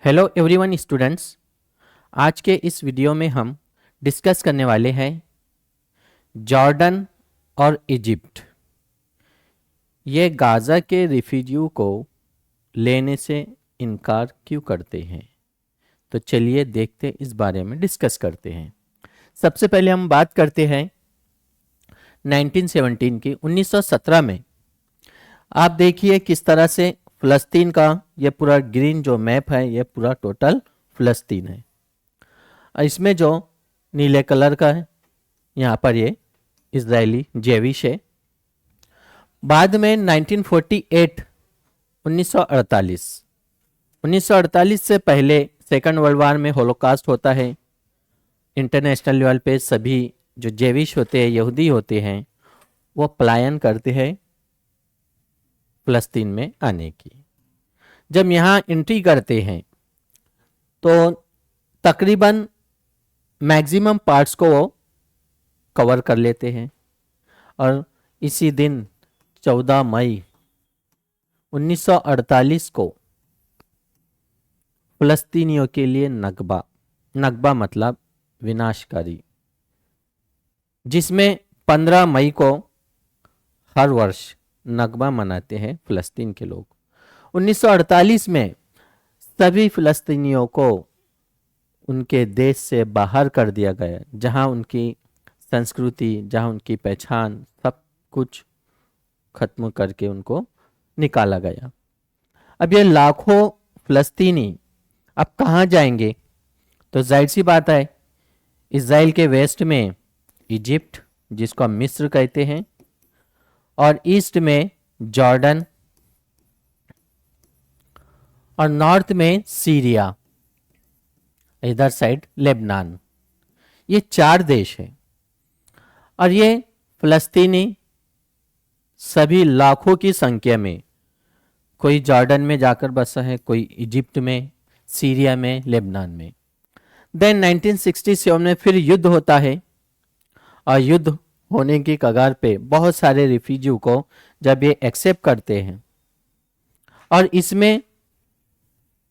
Hello everyone students. आज के इस वीडियो में हम डिस्कस करने वाले हैं जॉर्डन और इजिप्ट। ये गाज़ा के रिफ्यूजी को लेने से इनकार क्यों करते हैं, तो चलिए देखते इस बारे में डिस्कस करते हैं। सबसे पहले हम बात करते हैं 1917 की। 1917 में आप देखिए किस तरह से फ़लस्तीन का ये पूरा ग्रीन जो मैप है ये पूरा टोटल फ़लस्तीन है। इसमें जो नीले कलर का है यहाँ पर ये इजरायली जेविश है। बाद में 1948 1948 से पहले सेकंड वर्ल्ड वार में होलोकास्ट होता है। इंटरनेशनल लेवल पे सभी जो जेविश होते हैं, यहूदी होते हैं, वो पलायन करते हैं फ़लस्तीन में आने की। जब यहाँ एंट्री करते हैं तो तकरीबन मैक्सिमम पार्ट्स को वो कवर कर लेते हैं और इसी दिन 14 मई 1948 को फ़लस्तीनियों के लिए नकबा मतलब विनाशकारी, जिसमें 15 मई को हर वर्ष नकबा मनाते हैं फ़लस्तीन के लोग। 1948 में सभी फ़लस्तीनियों को उनके देश से बाहर कर दिया गया, जहां उनकी संस्कृति, जहां उनकी पहचान, सब कुछ खत्म करके उनको निकाला गया। अब ये लाखों फ़लस्तीनी अब कहाँ जाएंगे, तो जाहिर सी बात है इज़राइल के वेस्ट में इजिप्ट, जिसको हम मिस्र कहते हैं, और ईस्ट में जॉर्डन, और नॉर्थ में सीरिया, इधर साइड लेबनान। ये 4 देश हैं और ये फ़लस्तीनी सभी लाखों की संख्या में, कोई जॉर्डन में जाकर बसा है, कोई इजिप्ट में, सीरिया में, लेबनान में। देन 1967 में फिर युद्ध होता है और युद्ध होने की कगार पे बहुत सारे रिफ्यूजी को जब ये एक्सेप्ट करते हैं, और इसमें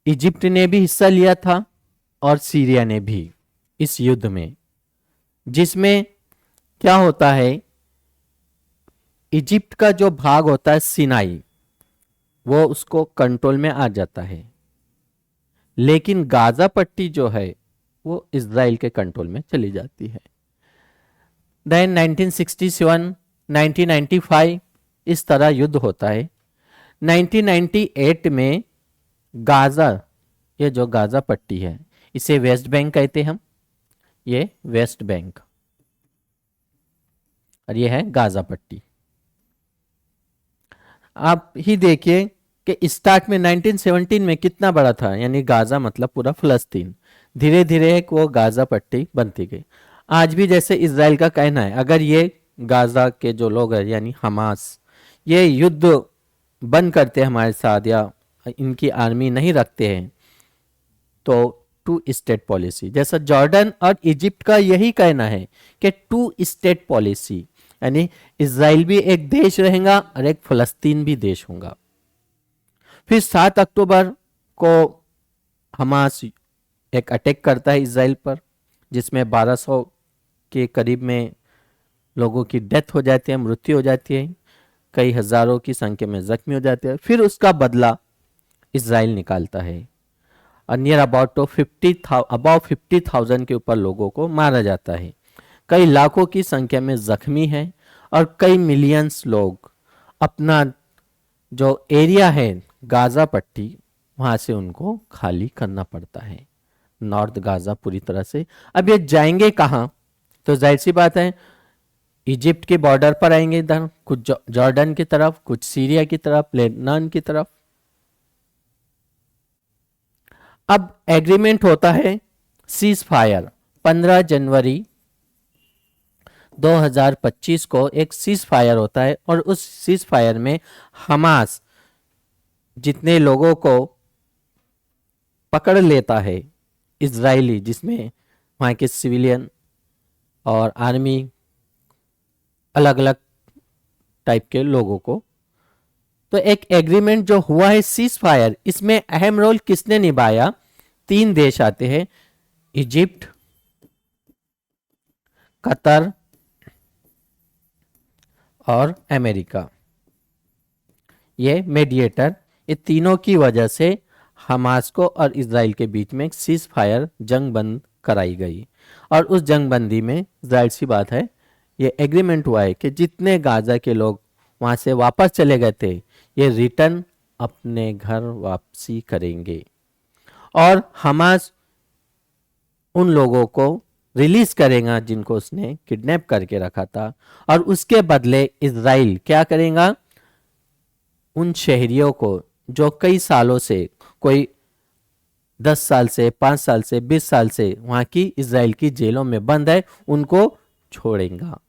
इजिप्ट ने भी हिस्सा लिया था और सीरिया ने भी इस युद्ध में, जिसमें क्या होता है, इजिप्ट का जो भाग होता है सिनाई, वो उसको कंट्रोल में आ जाता है, लेकिन गाजा पट्टी जो है वो इज़राइल के कंट्रोल में चली जाती है। देन 1967 1995 इस तरह युद्ध होता है। 1998 में गाजा, ये जो गाजा पट्टी है इसे वेस्ट बैंक कहते हैं हम, ये वेस्ट बैंक, और ये है गाजा पट्टी। आप ही देखिए कि स्टार्ट में 1917 में कितना बड़ा था, यानी गाजा मतलब पूरा फ़लस्तीन। धीरे धीरे एक वो गाजा पट्टी बनती गई। आज भी जैसे इज़राइल का कहना है, अगर ये गाजा के जो लोग हैं यानी हमास, ये युद्ध बंद करते हैं हमारे साथ या इनकी आर्मी नहीं रखते हैं, तो 2 स्टेट पॉलिसी, जैसा जॉर्डन और इजिप्ट का यही कहना है कि 2 स्टेट पॉलिसी, यानी इज़राइल भी एक देश रहेगा और एक फ़लस्तीन भी देश होगा। फिर 7 अक्टूबर को हमास एक अटैक करता है इज़राइल पर, जिसमें 1200 के करीब में लोगों की डेथ हो जाती है, मृत्यु हो जाती है, कई हज़ारों की संख्या में जख्मी हो जाते हैं। फिर उसका बदला इज़राइल निकालता है और नियर अबाउट तो 50,000 के ऊपर लोगों को मारा जाता है, कई लाखों की संख्या में जख्मी हैं, और कई मिलियंस लोग अपना जो एरिया है गाजा पट्टी, वहाँ से उनको खाली करना पड़ता है, नॉर्थ गाजा पूरी तरह से। अब ये जाएंगे कहाँ, तो जाहिर सी बात है इजिप्ट के बॉर्डर पर आएंगे, इधर कुछ जॉर्डन की तरफ, कुछ सीरिया की तरफ, लेबनान की तरफ। अब एग्रीमेंट होता है सीज फायर। 15 जनवरी 2025 को एक सीज फायर होता है, और उस सीज फायर में हमास जितने लोगों को पकड़ लेता है इजरायली, जिसमें वहाँ के सिविलियन और आर्मी, अलग अलग टाइप के लोगों को, तो एक एग्रीमेंट जो हुआ है सीज फायर, इसमें अहम रोल किसने निभाया, तीन देश आते हैं, इजिप्ट, कतर और अमेरिका। ये मेडिएटर, ये तीनों की वजह से हमास को और इजराइल के बीच में एक सीज फायर जंग बंद कराई गई। और उस जंग बंदी में जाहिर सी बात है ये एग्रीमेंट हुआ है कि जितने गाजा के लोग वहां से वापस चले गए थे ये रिटर्न अपने घर वापसी करेंगे और हमास उन लोगों को रिलीज करेगा जिनको उसने किडनैप करके रखा था। और उसके बदले इजराइल क्या करेगा, उन शहरियों को जो कई सालों से, कोई 10 साल से, 5 साल से, 20 साल से वहां की इजराइल की जेलों में बंद है, उनको छोड़ेगा।